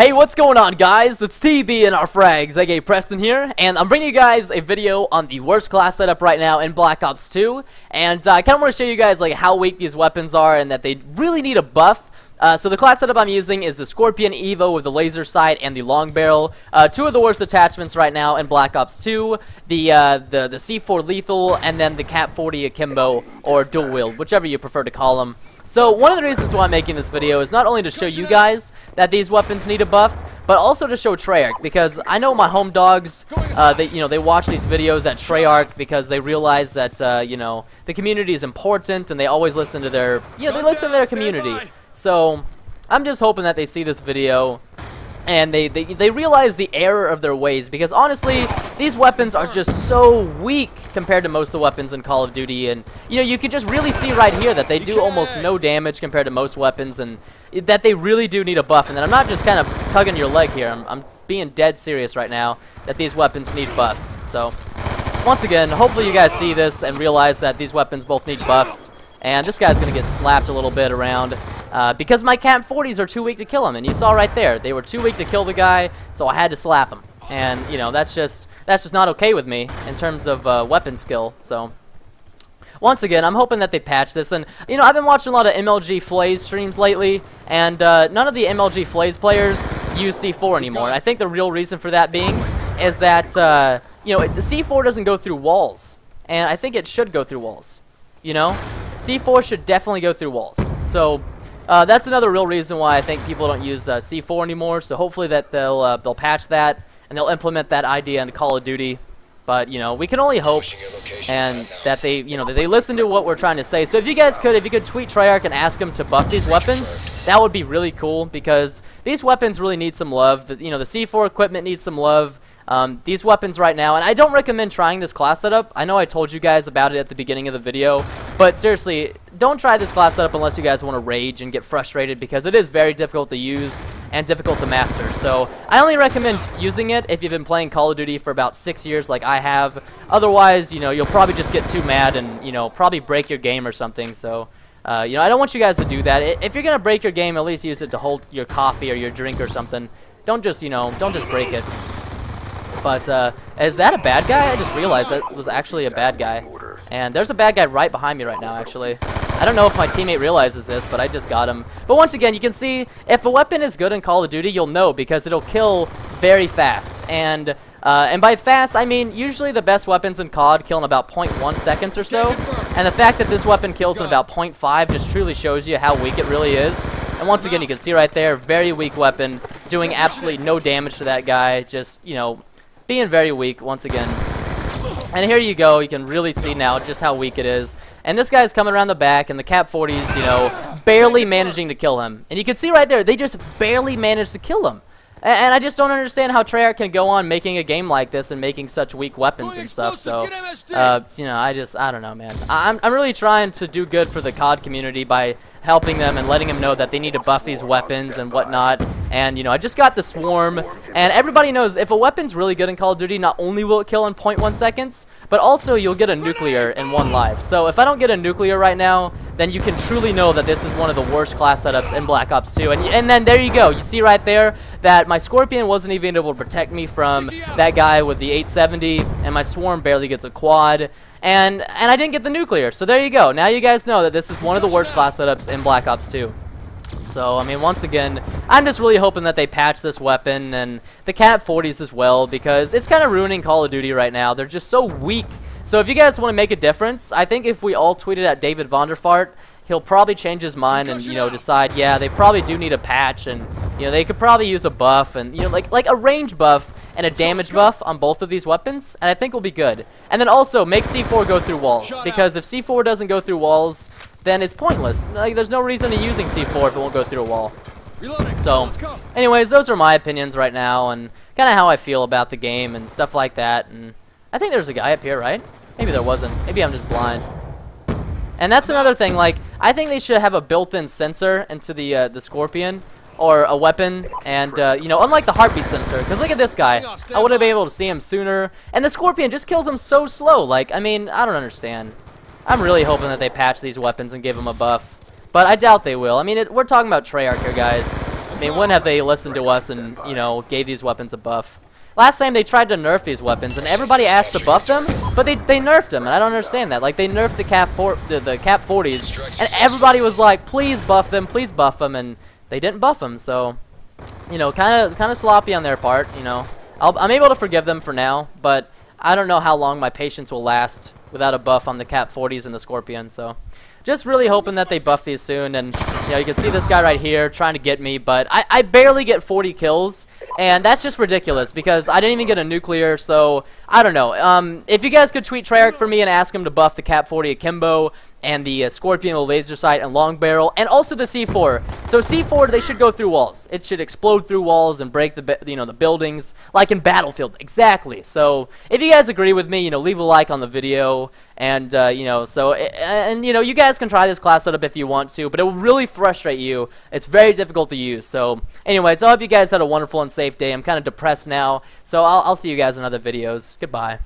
Hey, what's going on, guys? It's TB and our frags, aka Preston here, and I'm bringing you guys a video on the worst class setup right now in Black Ops 2, and I kind of want to show you guys like how weak these weapons are and that they really need a buff. So the class setup I'm using is the Scorpion Evo with the laser sight and the long barrel. Two of the worst attachments right now in Black Ops 2, the C4 lethal, and then the Cap 40 akimbo or dual wield, whichever you prefer to call them. So one of the reasons why I'm making this video is not only to show you guys that these weapons need a buff, but also to show Treyarch, because I know my home dogs, they watch these videos at Treyarch because they realize that the community is important and they always listen to their their community. So I'm just hoping that they see this video and they realize the error of their ways, because honestly these weapons are just so weak compared to most of the weapons in Call of Duty, and you can just really see right here that they do almost no damage compared to most weapons, and that they really do need a buff. And then I'm not just kind of tugging your leg here, I'm being dead serious right now that these weapons need buffs. So once again, hopefully you guys see this and realize that these weapons both need buffs, and this guy's gonna get slapped a little bit around because my Cap 40s are too weak to kill him, and you saw right there they were too weak to kill the guy, so I had to slap him. And that's just not okay with me in terms of weapon skill. So once again, I'm hoping that they patch this. And I've been watching a lot of MLG Flays streams lately, and none of the MLG Flays players use C4 anymore. I think the real reason for that being is that the C4 doesn't go through walls, and I think it should go through walls. C4 should definitely go through walls. So that's another real reason why I think people don't use C4 anymore. So hopefully that they'll patch that and they'll implement that idea into Call of Duty. But we can only hope, and that they that they listen to what we're trying to say. So if you could tweet Treyarch and ask them to buff these weapons, that would be really cool, because these weapons really need some love. The C4 equipment needs some love. These weapons right now, and I don't recommend trying this class setup. I know I told you guys about it at the beginning of the video, but seriously, don't try this class setup unless you guys want to rage and get frustrated, because it is very difficult to use and difficult to master. So I only recommend using it if you've been playing Call of Duty for about 6 years like I have. Otherwise, you'll probably just get too mad and probably break your game or something. So I don't want you guys to do that. If you're gonna break your game, at least use it to hold your coffee or your drink or something. Don't just break it. But is that a bad guy? I just realized that was actually a bad guy. And there's a bad guy right behind me right now, actually. I don't know if my teammate realizes this, but I just got him. But once again, you can see if a weapon is good in Call of Duty, you'll know, because it'll kill very fast. And by fast, I mean usually the best weapons in COD kill in about 0.1 seconds or so. And the fact that this weapon kills in about 0.5 just truly shows you how weak it really is. And once again, you can see right there, very weak weapon, doing absolutely no damage to that guy. Just, being very weak once again. And here you go, you can really see now just how weak it is. And this guy's coming around the back, and the Cap 40's, barely managing to kill him. And you can see right there, they just barely managed to kill him. And I just don't understand how Treyarch can go on making a game like this and making such weak weapons and stuff. So, I don't know, man. I'm really trying to do good for the COD community by helping them and letting them know that they need to buff these weapons and whatnot. And I just got the Swarm, and everybody knows if a weapon's really good in Call of Duty, not only will it kill in 0.1 seconds, but also you'll get a nuclear in 1 life. So if I don't get a nuclear right now, then you can truly know that this is one of the worst class setups in Black Ops 2. And then there you go, you see right there that my Scorpion wasn't even able to protect me from that guy with the 870, and my Swarm barely gets a quad. And I didn't get the nuclear. So there you go. Now you guys know that this is one of the worst class setups in Black Ops 2. So, I mean, once again, I'm just really hoping that they patch this weapon and the Cap 40s as well, because it's kind of ruining Call of Duty right now. They're just so weak. So if you guys want to make a difference, I think if we all tweeted at David Vonderfart, he'll probably change his mind and, decide, yeah, they probably do need a patch, and, they could probably use a buff, and, like a range buff and a damage buff on both of these weapons, and I think we'll be good. And then also make C4 go through walls, because if C4 doesn't go through walls, then it's pointless. Like, there's no reason to using C4 if it won't go through a wall. So, anyways, those are my opinions right now, and kind of how I feel about the game and stuff like that. And I think there's a guy up here, right? Maybe there wasn't. Maybe I'm just blind. And that's another thing. Like, I think they should have a built-in sensor into the Scorpion, or a weapon, and unlike the heartbeat sensor, because look at this guy, I would have been able to see him sooner, and the Scorpion just kills him so slow. Like, I mean, I don't understand. I'm really hoping that they patch these weapons and give them a buff, but I doubt they will. I mean, we're talking about Treyarch here, guys. mean, when have they listened to us and, you know, gave these weapons a buff? Last time they tried to nerf these weapons, and everybody asked to buff them, but they nerfed them, and I don't understand that. Like, they nerfed the Cap 40s, and everybody was like, please buff them, and they didn't buff them, so, you know, kind of sloppy on their part, you know. I'm able to forgive them for now, but I don't know how long my patience will last without a buff on the Cap 40s and the Scorpion, so just really hoping that they buff these soon. And you know, you can see this guy right here trying to get me, but I barely get 40 kills, and that's just ridiculous because I didn't even get a nuclear. So I don't know. If you guys could tweet Treyarch for me and ask him to buff the Cap 40 Akimbo and the Scorpion with laser sight and long barrel, and also the C4. So C4, they should go through walls. It should explode through walls and break the the buildings, like in Battlefield. Exactly. So if you guys agree with me, you know, leave a like on the video, and you know, so you know, you guys can try this class setup if you want to, but it will really frustrate you. It's very difficult to use. So anyways, I hope you guys had a wonderful and safe day. I'm kind of depressed now, so I'll see you guys in other videos. Goodbye.